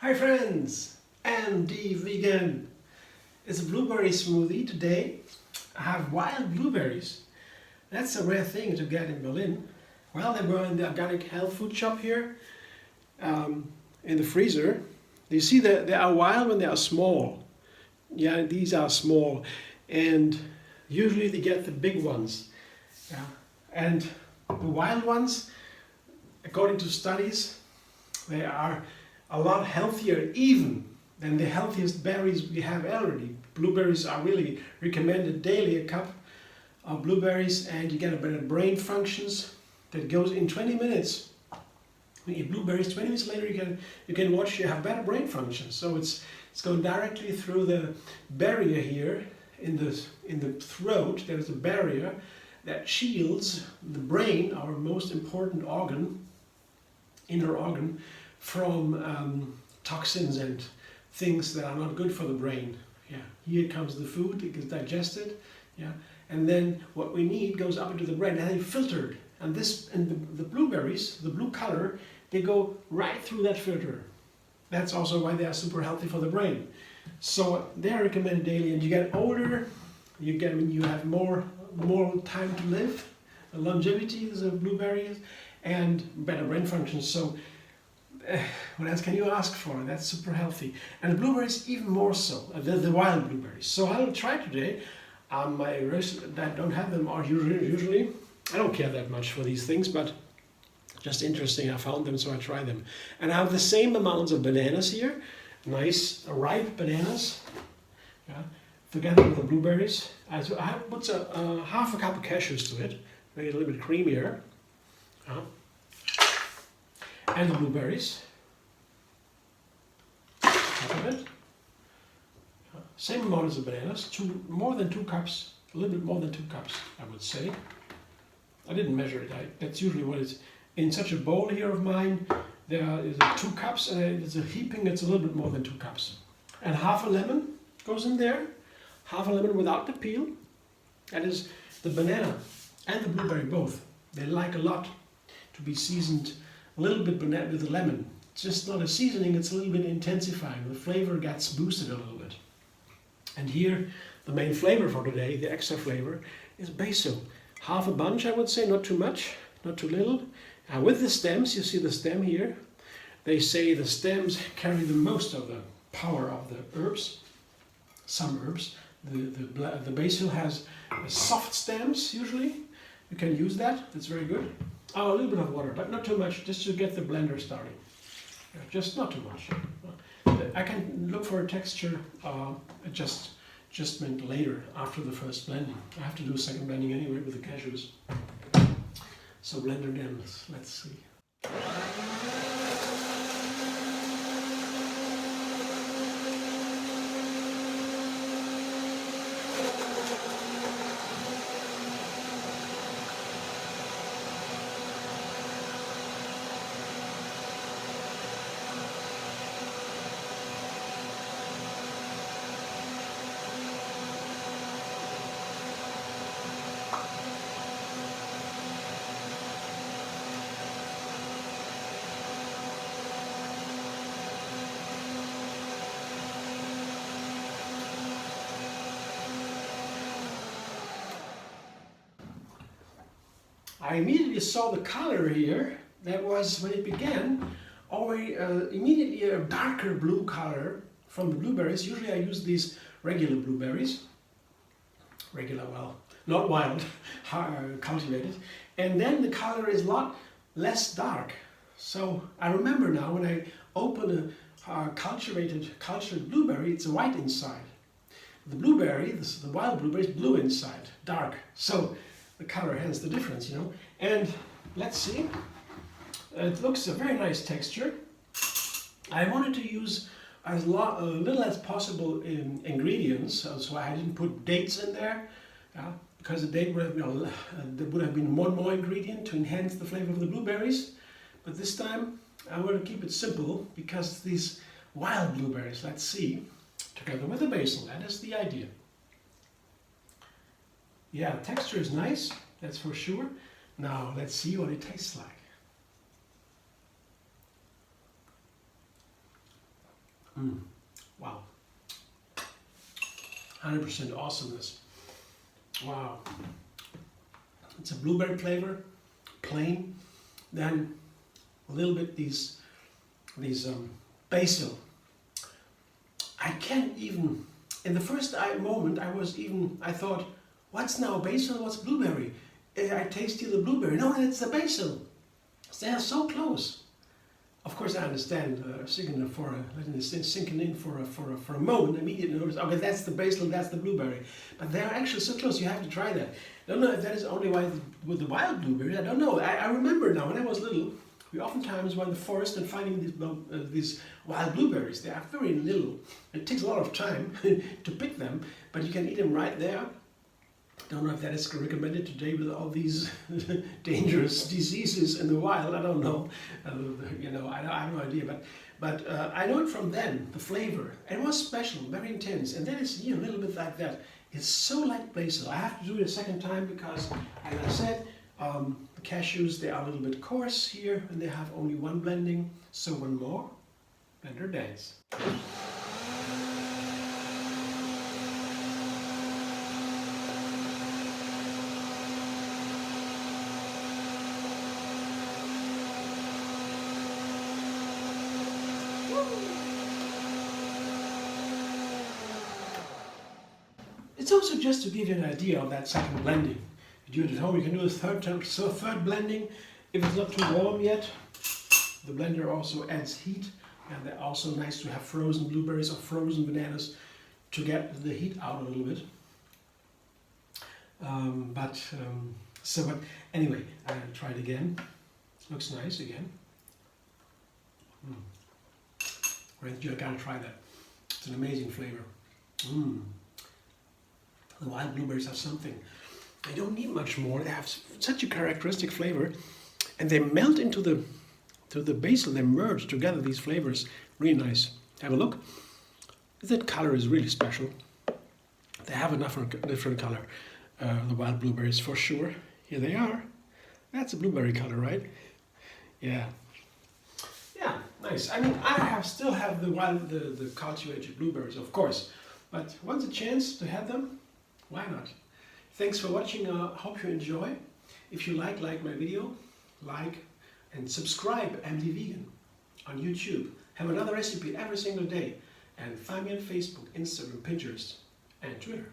Hi friends, MD Vegan. It's a blueberry smoothie today. I have wild blueberries. That's a rare thing to get in Berlin. Well, they were in the organic health food shop here in the freezer. You see that they are wild when they are small. Yeah, these are small, and usually they get the big ones. Yeah, and the wild ones, according to studies, they are a lot healthier even than the healthiest berries we have already. Blueberries are really recommended daily, a cup of blueberries, and you get a better brain functions. That goes in 20 minutes. When you eat blueberries, 20 minutes later you can watch, you have better brain functions. So it's going directly through the barrier here in the throat. There's a barrier that shields the brain, our most important organ, inner organ, from toxins and things that are not good for the brain. Yeah, here comes the food, it gets digested, yeah, and then what we need goes up into the brain and then filtered. And the blueberries, the blue color, they go right through that filter. That's also why they are super healthy for the brain. So they are recommended daily, and you get older, you have more time to live, longevity is a blueberries, and better brain function. So what else can you ask for? That's super healthy. And the blueberries even more so, the wild blueberries. So I'll try today. My recipes that don't have them are usually, I don't care that much for these things, but just interesting, I found them, so I try them. And I have the same amounts of bananas here, nice ripe bananas, yeah, together with the blueberries. I put half a cup of cashews to it, make it a little bit creamier. And the blueberries. Half of it. Same amount as the bananas, more than 2 cups, a little bit more than 2 cups, I would say. I didn't measure it, that's usually what it's in such a bowl here of mine. There is 2 cups, and it's a heaping, it's a little bit more than 2 cups. And half a lemon goes in there, half a lemon without the peel. That is the banana and the blueberry both. They like a lot to be seasoned a little bit with the lemon. It's just not a seasoning, it's a little bit intensifying. The flavor gets boosted a little bit. And here, the main flavor for today, the extra flavor, is basil. Half a bunch, I would say, not too much, not too little. With the stems, you see the stem here. They say the stems carry the most of the power of the herbs. Some herbs. The basil has soft stems, usually. You can use that, that's very good. Oh, a little bit of water, but not too much, just to get the blender starting. Just not too much. I can look for a texture adjustment later, after the first blending. I have to do a second blending anyway with the cashews. So blender them, let's see. I immediately saw the color here. That was, when it began, already immediately a darker blue color from the blueberries. Usually I use these regular blueberries. Regular, well, not wild, cultivated. And then the color is a lot less dark. So I remember now when I open a cultured blueberry, it's white inside. The blueberry, the wild blueberry, is blue inside, dark. So the color, hence the difference, you know. And let's see, it looks a very nice texture. I wanted to use as little as possible in ingredients, so I didn't put dates in there, because the date would have been, there would have been one more ingredient to enhance the flavor of the blueberries. But this time I want to keep it simple, because these wild blueberries, let's see, together with the basil, that is the idea. Yeah, the texture is nice, that's for sure. Now let's see what it tastes like. Wow. 100% awesomeness. Wow. It's a blueberry flavor, plain. Then a little bit these basil. I can't even, in the first moment I thought, what's now basil, what's blueberry? I tasted the blueberry. No, it's the basil. They are so close. Of course, I understand letting it sink in for a moment. Immediately notice, okay, that's the basil, that's the blueberry. But they're actually so close. You have to try that. I don't know if that is only why with the wild blueberries. I don't know. I remember now when I was little, we oftentimes were in the forest and finding these wild blueberries. They are very little. It takes a lot of time to pick them, but you can eat them right there. Don't know if that is recommended today with all these dangerous diseases in the wild. I don't know. I have no idea. But I know it from then. The flavor. It was special, very intense, and then it's a little bit like that. It's so like basil. I have to do it a second time because, as I said, the cashews, they are a little bit coarse here, and they have only one blending. So one more. Blender dance. It's also just to give you an idea of that second blending. If you do it at home, you can do a third blending. If it's not too warm yet, the blender also adds heat, and they're also nice to have frozen blueberries or frozen bananas to get the heat out a little bit. But anyway, I'll try it again. Looks nice again. Right, you gotta try that. It's an amazing flavor. The wild blueberries have something. They don't need much more. They have such a characteristic flavor, and they melt into the basil. They merge together, these flavors. Really nice. Have a look. That color is really special. They have a different color. The wild blueberries for sure. Here they are. That's a blueberry color, right? Yeah. Yeah, nice. I mean, I still have the cultivated blueberries, of course. But once a chance to have them, why not? Thanks for watching. Hope you enjoy. If you like my video, like and subscribe. MD Vegan on YouTube. Have another recipe every single day. And find me on Facebook, Instagram, Pinterest, and Twitter.